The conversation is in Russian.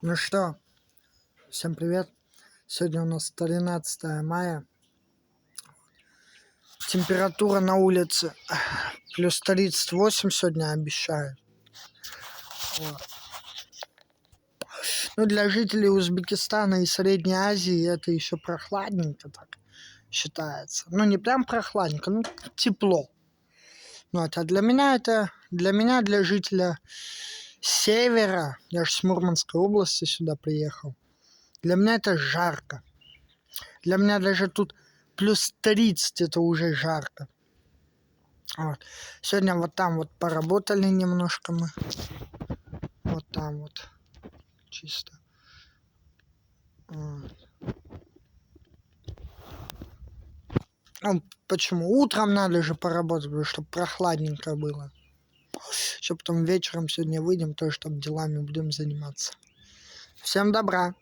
Ну что, всем привет. Сегодня у нас 13 мая. Температура на улице плюс 38 сегодня обещают. Вот. Ну, для жителей Узбекистана и Средней Азии это еще прохладненько так считается. Ну, не прям прохладненько, ну, тепло. Вот. А для меня, для жителя севера, я же с Мурманской области сюда приехал, для меня это жарко. Для меня даже тут плюс 30 это уже жарко. Вот. Сегодня вот там вот поработали немножко мы. Вот там вот. Чисто. Вот. Ну, почему? Утром надо же поработать, чтобы прохладненько было. Чтобы потом вечером сегодня выйдем, тоже чтобы делами будем заниматься. Всем добра.